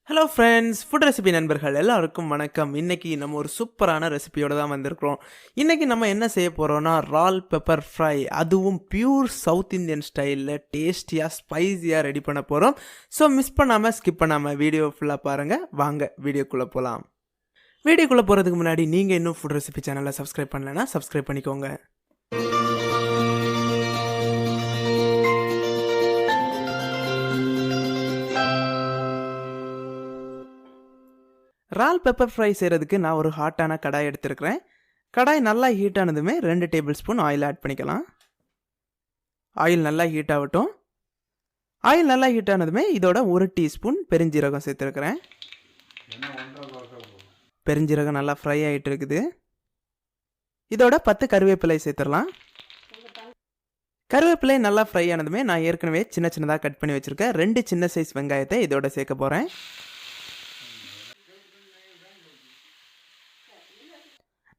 Hello friends, food recipe நண்பர்கள் எல்லாருக்கும் வணக்கம். இன்றைக்கி நம்ம ஒரு சூப்பரான ரெசிபியோடு தான் வந்திருக்கிறோம். இன்றைக்கி நம்ம என்ன செய்ய போகிறோன்னா ரால் பெப்பர் ஃப்ரை, அதுவும் பியூர் சவுத் இந்தியன் ஸ்டைலில் டேஸ்டியாக ஸ்பைஸியாக ரெடி பண்ண போகிறோம். ஸோ மிஸ் பண்ணாமல் ஸ்கிப் பண்ணாமல் வீடியோ ஃபுல்லாக பாருங்கள். வாங்க வீடியோக்குள்ளே போகலாம். வீடியோக்குள்ளே போகிறதுக்கு முன்னாடி நீங்கள் இன்னும் ஃபுட் ரெசிபி சேனலை சப்ஸ்கிரைப் பண்ணலைன்னா சப்ஸ்கிரைப் பண்ணிக்கோங்க. ரால் பெப்பர் ஃப்ரை செய்கிறதுக்கு நான் ஒரு ஹாட்டான கடாய் எடுத்துருக்கிறேன். கடாய் நல்லா ஹீட் ஆனதுமே 2 டேபிள் ஸ்பூன் ஆயில் ஆட் பண்ணிக்கலாம். ஆயில் நல்லா ஹீட் ஆகட்டும். ஆயில் நல்லா ஹீட் ஆனதுமே இதோட 1 டீஸ்பூன் பெருஞ்சீரகம் சேர்த்துருக்கிறேன். பெருஞ்சீரகம் நல்லா ஃப்ரை ஆகிட்டு இருக்குது. இதோட 10 கருவேப்பிலை சேர்த்துடலாம். கருவேப்பிலை நல்லா ஃப்ரை ஆனதுமே நான் ஏற்கனவே சின்ன சின்னதாக கட் பண்ணி வச்சுருக்கேன் 2 சின்ன சைஸ் வெங்காயத்தை இதோட சேர்க்க போகிறேன்.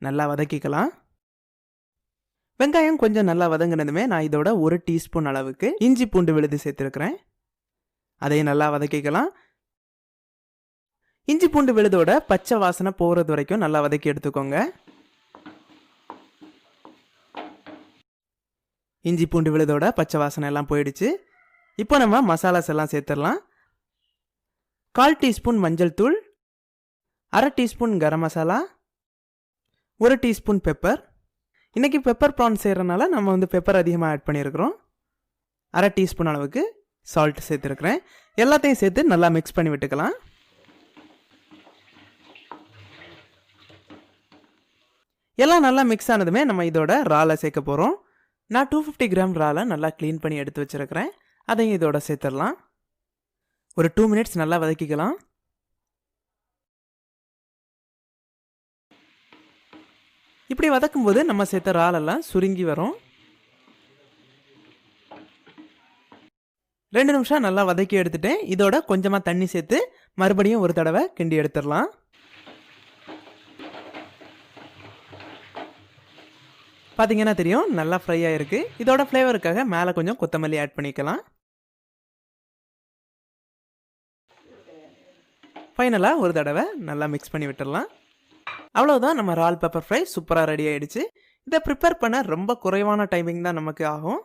நல்லா வதக்கிக்கலாம். வெங்காயம் கொஞ்சம் நல்லா வதங்கினதுமே நான் இதோட 1 டீஸ்பூன் அளவுக்கு இஞ்சி பூண்டு விழுது சேர்த்துருக்கிறேன். அதையும் நல்லா வதக்கிக்கலாம். இஞ்சி பூண்டு விழுதோட பச்சை வாசனை போகிறது வரைக்கும் நல்லா வதக்கி எடுத்துக்கோங்க. இஞ்சி பூண்டு விழுதோட பச்சை வாசனை எல்லாம் போயிடுச்சு. இப்போ நம்ம மசாலாஸ் எல்லாம் சேர்த்துடலாம். 1/4 டீஸ்பூன் மஞ்சள் தூள், 1/2 teaspoon garam masala, 1 teaspoon pepper. இன்றைக்கி பெப்பர் ப்ரான் செய்கிறனால நம்ம பெப்பர் அதிகமாக ஆட் பண்ணியிருக்கிறோம். 1/2 டீஸ்பூன் அளவுக்கு சால்ட் சேர்த்துருக்கிறேன். எல்லாத்தையும் சேர்த்து நல்லா மிக்ஸ் பண்ணி விட்டுக்கலாம். எல்லாம் நல்லா மிக்ஸ் ஆனதுமே நம்ம இதோட ராலை சேர்க்க போகிறோம். நான் 250 கிராம் ராலை நல்லா க்ளீன் பண்ணி எடுத்து வச்சுருக்கிறேன். அதையும் இதோட சேர்த்துடலாம். ஒரு 2 மினிட்ஸ் நல்லா வதக்கிக்கலாம். இப்படி வதக்கும்போது நம்ம சேர்த்த ராலெல்லாம் சுருங்கி வரும். 2 நிமிஷம் நல்லா வதக்கி எடுத்துட்டேன். இதோட கொஞ்சமாக தண்ணி சேர்த்து மறுபடியும் ஒரு தடவை கிண்டி எடுத்துடலாம். பார்த்தீங்கன்னா தெரியும் நல்லா ஃப்ரை ஆகிருக்கு. இதோட ஃப்ளேவருக்காக மேலே கொஞ்சம் கொத்தமல்லி ஆட் பண்ணிக்கலாம். ஃபைனலாக ஒரு தடவை நல்லா மிக்ஸ் பண்ணி விட்டுடலாம். அவ்வளோதான், நம்ம ரால் பெப்பர் ஃப்ரை சூப்பராக ரெடி ஆகிடுச்சு. இதை ப்ரிப்பேர் பண்ண ரொம்ப குறைவான டைமிங் தான் நமக்கு ஆகும்.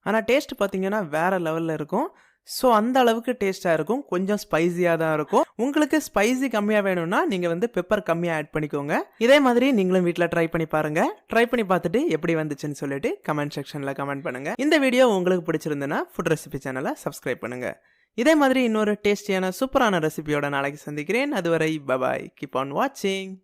ஆனால் டேஸ்ட் பார்த்திங்கன்னா வேறு லெவலில் இருக்கும். ஸோ அந்த அளவுக்கு டேஸ்ட்டாக இருக்கும். கொஞ்சம் ஸ்பைஸியாக தான் இருக்கும். உங்களுக்கு ஸ்பைசி கம்மியாக வேணும்னா நீங்கள் பெப்பர் கம்மியாக ஆட் பண்ணிக்கோங்க. இதே மாதிரி நீங்களும் வீட்டில் ட்ரை பண்ணி பாருங்கள். ட்ரை பண்ணி பார்த்துட்டு எப்படி வந்துச்சுன்னு சொல்லிட்டு கமெண்ட் செக்ஷனில் கமெண்ட் பண்ணுங்கள். இந்த வீடியோ உங்களுக்கு பிடிச்சிருந்துன்னா ஃபுட் ரெசிபி சேனலை சப்ஸ்கிரைப் பண்ணுங்கள். இதே மாதிரி இன்னொரு டேஸ்டியான சூப்பரான ரெசிபியோட நாளைக்கு சந்திக்கிறேன். அதுவரை பபாய். கீப் ஆன் வாட்சிங்.